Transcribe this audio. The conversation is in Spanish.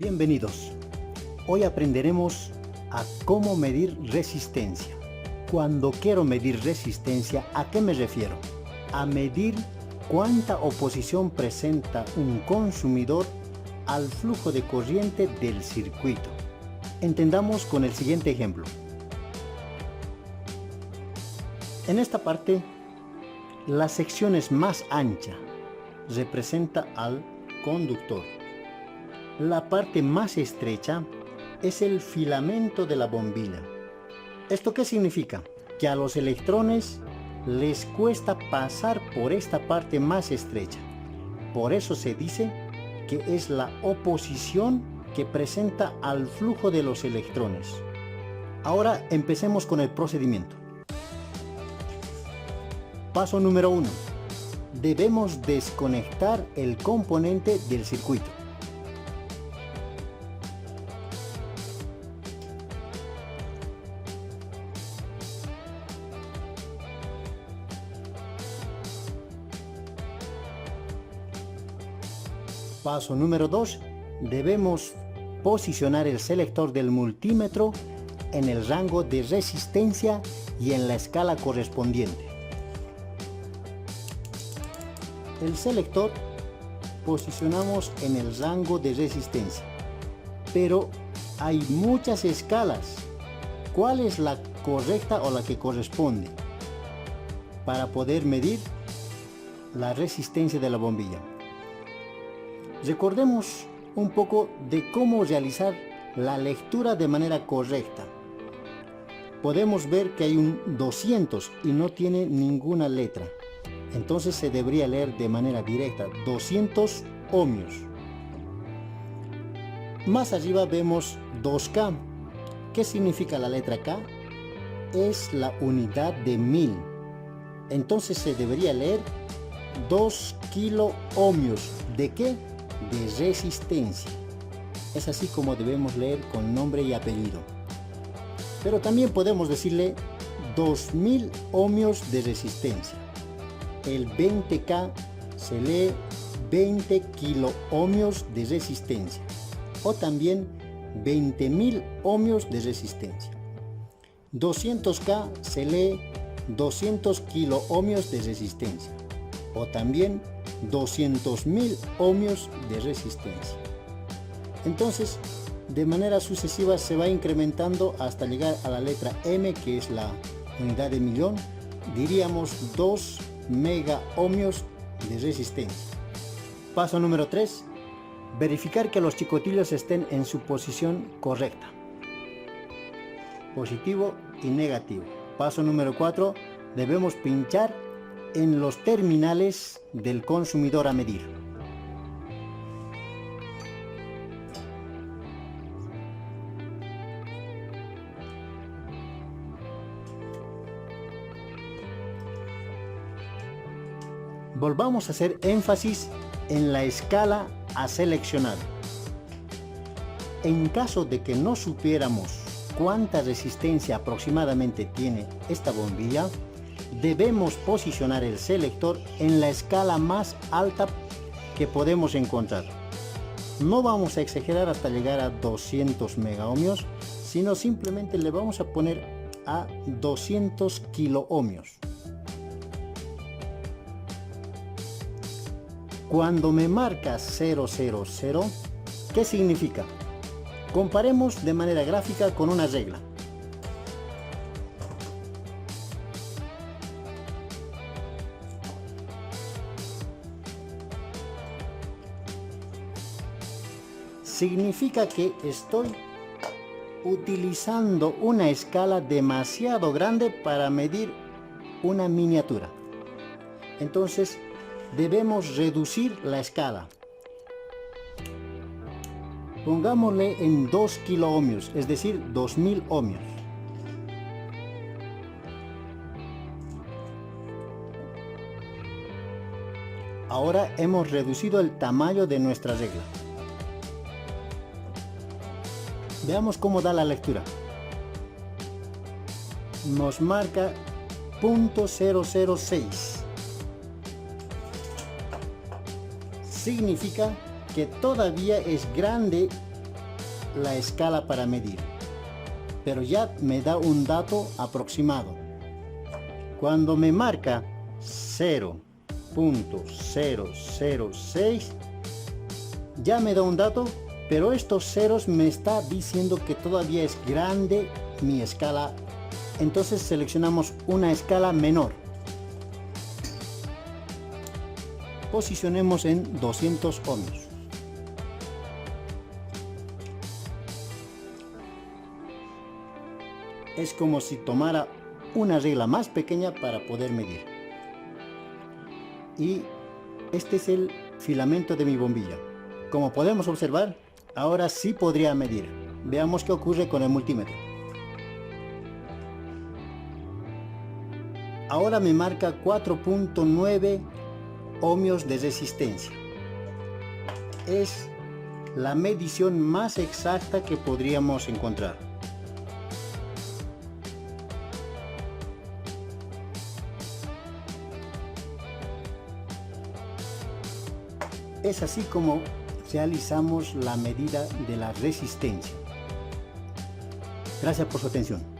Bienvenidos. Hoy aprenderemos a cómo medir resistencia. Cuando quiero medir resistencia, ¿a qué me refiero? A medir cuánta oposición presenta un consumidor al flujo de corriente del circuito. Entendamos con el siguiente ejemplo. En esta parte, la sección es más ancha, representa al conductor. La parte más estrecha es el filamento de la bombilla. ¿Esto qué significa? Que a los electrones les cuesta pasar por esta parte más estrecha. Por eso se dice que es la oposición que presenta al flujo de los electrones. Ahora empecemos con el procedimiento. Paso número 1. Debemos desconectar el componente del circuito. Paso número 2. Debemos posicionar el selector del multímetro en el rango de resistencia y en la escala correspondiente. El selector posicionamos en el rango de resistencia, pero hay muchas escalas. ¿Cuál es la correcta o la que corresponde para poder medir la resistencia de la bombilla? Recordemos un poco de cómo realizar la lectura de manera correcta. Podemos ver que hay un 200 y no tiene ninguna letra. Entonces se debería leer de manera directa 200 ohmios. Más arriba vemos 2K. ¿Qué significa la letra K? Es la unidad de 1000. Entonces se debería leer 2 kilo ohmios. ¿De qué? De resistencia. Es así como debemos leer con nombre y apellido. Pero también podemos decirle 2000 ohmios de resistencia. El 20K se lee 20 kilo ohmios de resistencia, o también 20.000 ohmios de resistencia. 200K se lee 200 kilo ohmios de resistencia, o también 200.000 ohmios de resistencia. Entonces, de manera sucesiva se va incrementando hasta llegar a la letra M, que es la unidad de millón. Diríamos 2 mega ohmios de resistencia. Paso número 3. Verificar que los chicotillos estén en su posición correcta. Positivo y negativo. Paso número 4. Debemos pinchar en los terminales del consumidor a medir. Volvamos a hacer énfasis en la escala a seleccionar. En caso de que no supiéramos cuánta resistencia aproximadamente tiene esta bombilla, debemos posicionar el selector en la escala más alta que podemos encontrar. No vamos a exagerar hasta llegar a 200 megaohmios, sino simplemente le vamos a poner a 200 kiloohmios. Cuando me marca 000, ¿qué significa? Comparemos de manera gráfica con una regla. Significa que estoy utilizando una escala demasiado grande para medir una miniatura. Entonces, debemos reducir la escala. Pongámosle en 2 kiloohmios, es decir, 2000 ohmios. Ahora hemos reducido el tamaño de nuestra regla. Veamos cómo da la lectura. Nos marca 0.006. Significa que todavía es grande la escala para medir, pero ya me da un dato aproximado. Cuando me marca 0.006, ya me da un dato, pero estos ceros me está diciendo que todavía es grande mi escala. Entonces seleccionamos una escala menor. Posicionemos en 200 ohmios. Es como si tomara una regla más pequeña para poder medir. Y este es el filamento de mi bombilla. Como podemos observar, ahora sí podría medir. Veamos qué ocurre con el multímetro. Ahora me marca 4.9 ohmios de resistencia. Es la medición más exacta que podríamos encontrar. Es así como realizamos la medida de la resistencia. Gracias por su atención.